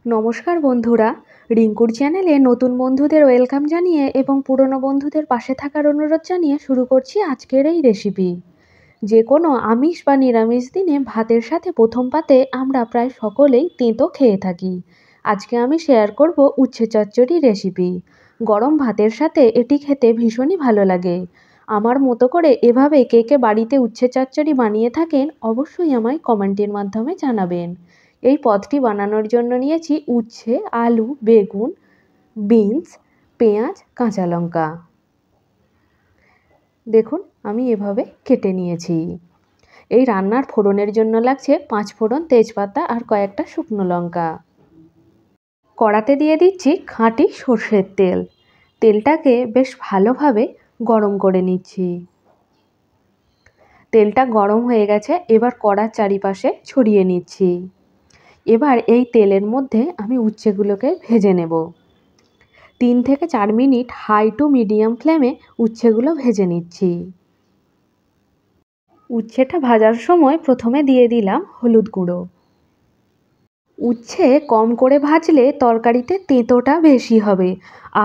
নমস্কার বন্ধুরা, রিঙ্কুর চ্যানেলে নতুন বন্ধুদের ওয়েলকাম জানিয়ে এবং পুরনো বন্ধুদের পাশে থাকার অনুরোধ জানিয়ে শুরু করছি আজকের এই রেসিপি। যে কোনো আমিষ বা নিরামিষ দিনে ভাতের সাথে প্রথম পাতে আমরা প্রায় সকলেই তেঁতো খেয়ে থাকি। আজকে আমি শেয়ার করব উচ্ছে চচ্চড়ি রেসিপি। গরম ভাতের সাথে এটি খেতে ভীষণই ভালো লাগে। আমার মতো করে এভাবে কে কে বাড়িতে উচ্ছে চচ্চড়ি বানিয়ে থাকেন অবশ্যই আমায় কমেন্টের মাধ্যমে জানাবেন। এই পদটি বানানোর জন্য নিয়েছি উচ্ছে, আলু, বেগুন, বিনস, পেঁয়াজ, কাঁচা লঙ্কা। দেখুন আমি এভাবে কেটে নিয়েছি। এই রান্নার ফোড়নের জন্য লাগছে 5 ফোড়ন, তেজপাতা আর কয়েকটা শুকনো লঙ্কা। কড়াতে দিয়ে দিচ্ছি খাঁটি সর্ষের তেল। তেলটাকে বেশ ভালোভাবে গরম করে নিচ্ছি। তেলটা গরম হয়ে গেছে, এবার কড়ার চারিপাশে ছড়িয়ে নিচ্ছি। এবার এই তেলের মধ্যে আমি উচ্ছেগুলোকে ভেজে নেব। 3 থেকে 4 মিনিট হাই টু মিডিয়াম ফ্লেমে উচ্ছেগুলো ভেজে নিচ্ছি। উচ্ছেটা ভাজার সময় প্রথমে দিয়ে দিলাম হলুদ গুঁড়ো। উচ্ছে কম করে ভাজলে তরকারিতে তেঁতোটা বেশি হবে,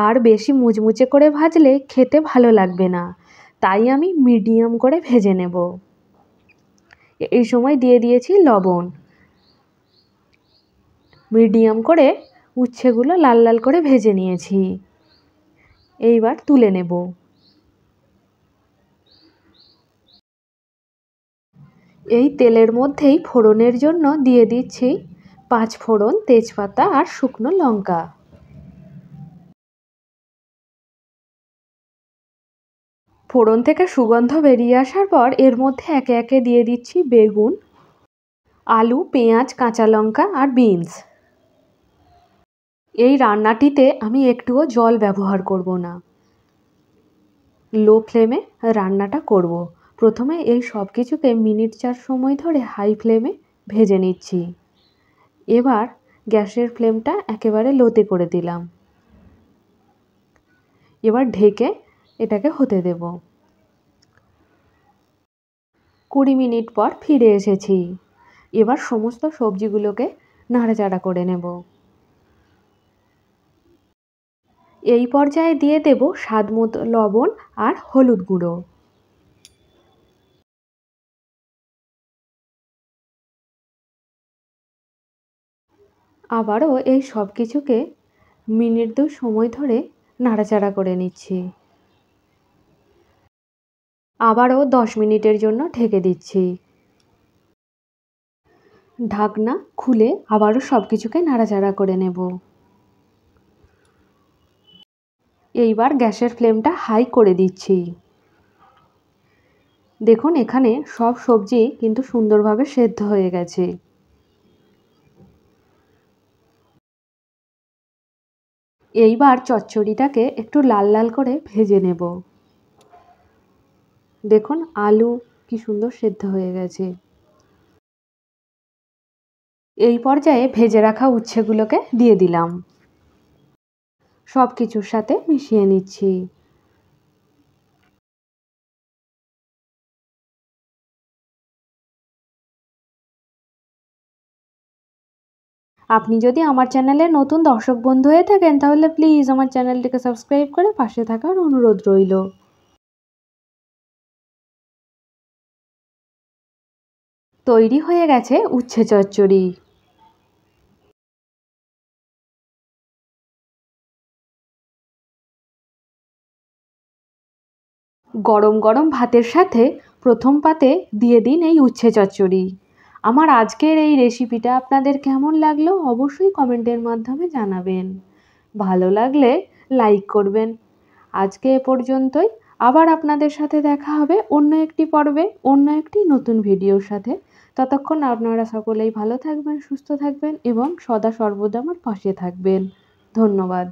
আর বেশি মুচমুচে করে ভাজলে খেতে ভালো লাগবে না, তাই আমি মিডিয়াম করে ভেজে নেব। এই সময় দিয়ে দিয়েছি লবণ। মিডিয়াম করে উচ্ছেগুলো লাল লাল করে ভেজে নিয়েছি। এইবার তুলে নেব। এই তেলের মধ্যেই ফোড়নের জন্য দিয়ে দিচ্ছি 5 ফোড়ন, তেজপাতা আর শুকনো লঙ্কা। ফোড়ন থেকে সুগন্ধ বেরিয়ে আসার পর এর মধ্যে একে একে দিয়ে দিচ্ছি বেগুন, আলু, পেঁয়াজ, কাঁচা লঙ্কা আর বিনস। এই রান্নাটিতে আমি একটুও জল ব্যবহার করব না। লো ফ্লেমে রান্নাটা করব। প্রথমে এই সব কিছুকে মিনিট 4 সময় ধরে হাই ফ্লেমে ভেজে নিচ্ছি। এবার গ্যাসের ফ্লেমটা একেবারে লোতে করে দিলাম। এবার ঢেকে এটাকে হতে দেব। 20 মিনিট পর ফিরে এসেছি। এবার সমস্ত সবজিগুলোকে নাড়াচাড়া করে নেব। এই পর্যায়ে দিয়ে দেব স্বাদ মতো লবণ আর হলুদ গুঁড়ো। আবারও এই সব কিছুকে মিনিট 2 সময় ধরে নাড়াচাড়া করে নিচ্ছি। আবারও 10 মিনিটের জন্য ঢেকে দিচ্ছি। ঢাকনা খুলে আবারও সব কিছুকে নাড়াচাড়া করে নেব। এইবার গ্যাসের ফ্লেমটা হাই করে দিচ্ছি। দেখুন এখানে সব সবজি কিন্তু সুন্দরভাবে সেদ্ধ হয়ে গেছে। এইবার চচ্চড়িটাকে একটু লাল লাল করে ভেজে নেব। দেখুন আলু কি সুন্দর সেদ্ধ হয়ে গেছে। এই পর্যায়ে ভেজে রাখা উচ্ছেগুলোকে দিয়ে দিলাম। সব কিছুর সাথে মিশিয়ে নিচ্ছি। আপনি যদি আমার চ্যানেলে নতুন দর্শক বন্ধু হয়ে থাকেন তাহলে প্লিজ আমার চ্যানেলটিকে সাবস্ক্রাইব করে পাশে থাকার অনুরোধ রইল। তৈরি হয়ে গেছে উচ্ছে চচ্চড়ি। গরম গরম ভাতের সাথে প্রথম পাতে দিয়ে দিন এই উচ্ছে চচ্চড়ি। আমার আজকের এই রেসিপিটা আপনাদের কেমন লাগলো অবশ্যই কমেন্টের মাধ্যমে জানাবেন। ভালো লাগলে লাইক করবেন। আজকে এ পর্যন্তই। আবার আপনাদের সাথে দেখা হবে অন্য একটি পর্বে, অন্য একটি নতুন ভিডিওর সাথে। ততক্ষণ আপনারা সকলেই ভালো থাকবেন, সুস্থ থাকবেন এবং সদা সর্বদা আমার পাশে থাকবেন। ধন্যবাদ।